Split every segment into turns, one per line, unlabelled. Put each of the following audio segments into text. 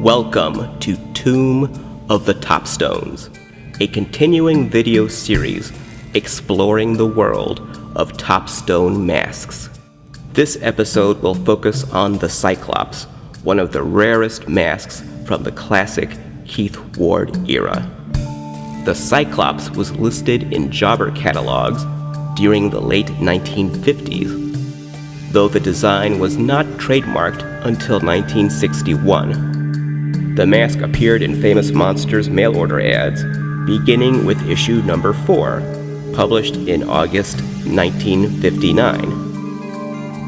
Welcome to Tomb of the Topstones, a continuing video series exploring the world of Topstone masks. This episode will focus on the Cyclops, one of the rarest masks from the classic Keith Ward era. The Cyclops was listed in jobber catalogs during the late 1950s, though the design was not trademarked until 1961. The mask appeared in Famous Monsters mail-order ads, beginning with issue number 4, published in August 1959.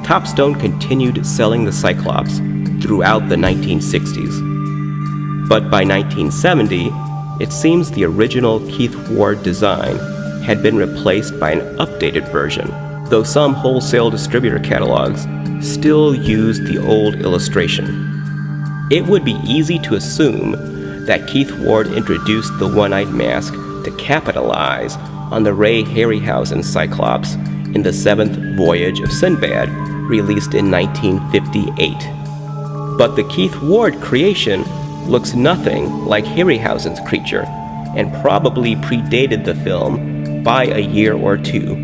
Topstone continued selling the Cyclops throughout the 1960s. But by 1970, it seems the original Keith Ward design had been replaced by an updated version, though some wholesale distributor catalogs still used the old illustration. It would be easy to assume that Keith Ward introduced the one-eyed mask to capitalize on the Ray Harryhausen Cyclops in the Seventh Voyage of Sinbad, released in 1958. But the Keith Ward creation looks nothing like Harryhausen's creature, and probably predated the film by a year or two.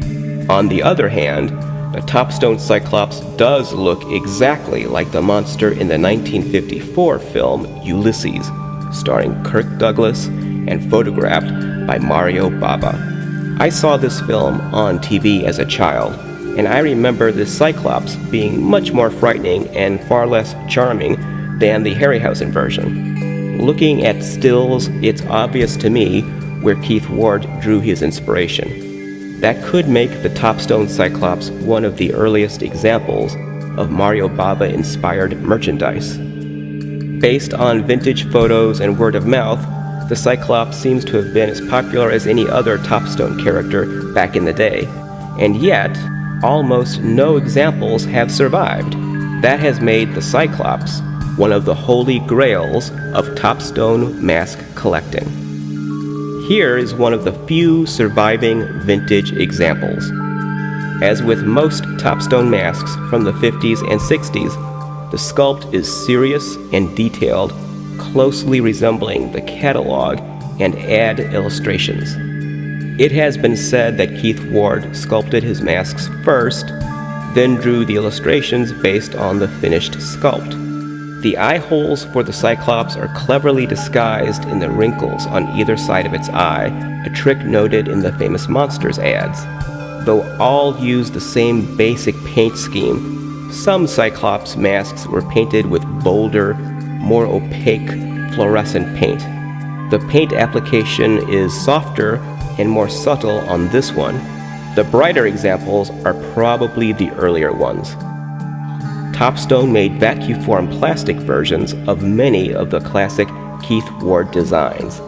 On the other hand, the Topstone Cyclops does look exactly like the monster in the 1954 film Ulysses, starring Kirk Douglas and photographed by Mario Bava. I saw this film on TV as a child, and I remember the Cyclops being much more frightening and far less charming than the Harryhausen version. Looking at stills, it's obvious to me where Keith Ward drew his inspiration. That could make the Topstone Cyclops one of the earliest examples of Mario Bava-inspired merchandise. Based on vintage photos and word of mouth, the Cyclops seems to have been as popular as any other Topstone character back in the day, and yet, almost no examples have survived. That has made the Cyclops one of the holy grails of Topstone mask collecting. Here is one of the few surviving vintage examples. As with most Topstone masks from the 50s and 60s, the sculpt is serious and detailed, closely resembling the catalog and ad illustrations. It has been said that Keith Ward sculpted his masks first, then drew the illustrations based on the finished sculpt. The eye holes for the Cyclops are cleverly disguised in the wrinkles on either side of its eye, a trick noted in the Famous Monsters ads. Though all use the same basic paint scheme, some Cyclops masks were painted with bolder, more opaque, fluorescent paint. The paint application is softer and more subtle on this one. The brighter examples are probably the earlier ones. Topstone made vacuform plastic versions of many of the classic Keith Ward designs.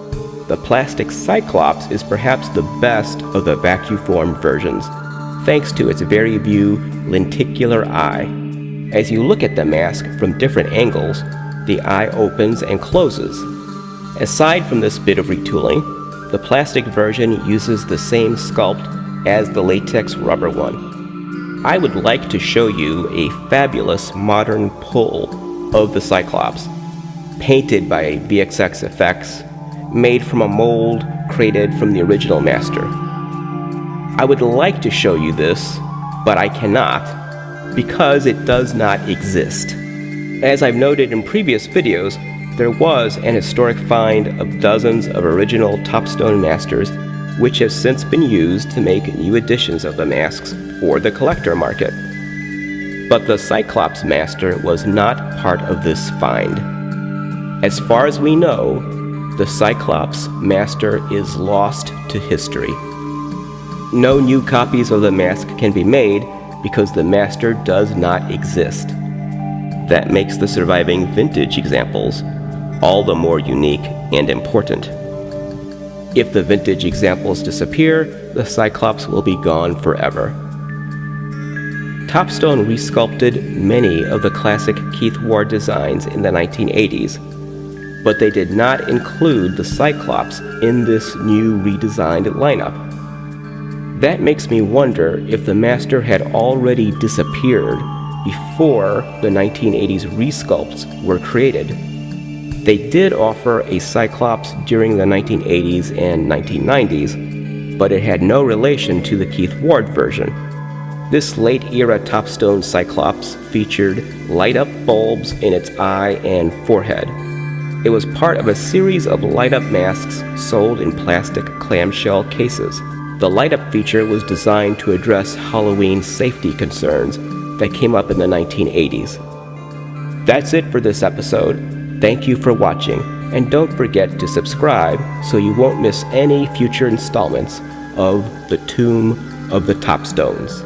The plastic Cyclops is perhaps the best of the vacuform versions, thanks to its very view lenticular eye. As you look at the mask from different angles, the eye opens and closes. Aside from this bit of retooling, the plastic version uses the same sculpt as the latex rubber one. I would like to show you a fabulous modern pull of the Cyclops, painted by VXX Effects, made from a mold created from the original master. I would like to show you this, but I cannot, because it does not exist. As I've noted in previous videos, there was an historic find of dozens of original Topstone masters which have since been used to make new editions of the masks for the collector market. But the Cyclops master was not part of this find. As far as we know, the Cyclops master is lost to history. No new copies of the mask can be made because the master does not exist. That makes the surviving vintage examples all the more unique and important. If the vintage examples disappear, the Cyclops will be gone forever. Topstone resculpted many of the classic Keith Ward designs in the 1980s, but they did not include the Cyclops in this new redesigned lineup. That makes me wonder if the master had already disappeared before the 1980s resculpts were created. They did offer a Cyclops during the 1980s and 1990s, but it had no relation to the Keith Ward version. This late-era Topstone Cyclops featured light-up bulbs in its eye and forehead. It was part of a series of light-up masks sold in plastic clamshell cases. The light-up feature was designed to address Halloween safety concerns that came up in the 1980s. That's it for this episode. Thank you for watching, and don't forget to subscribe so you won't miss any future installments of The Tomb of the Topstones.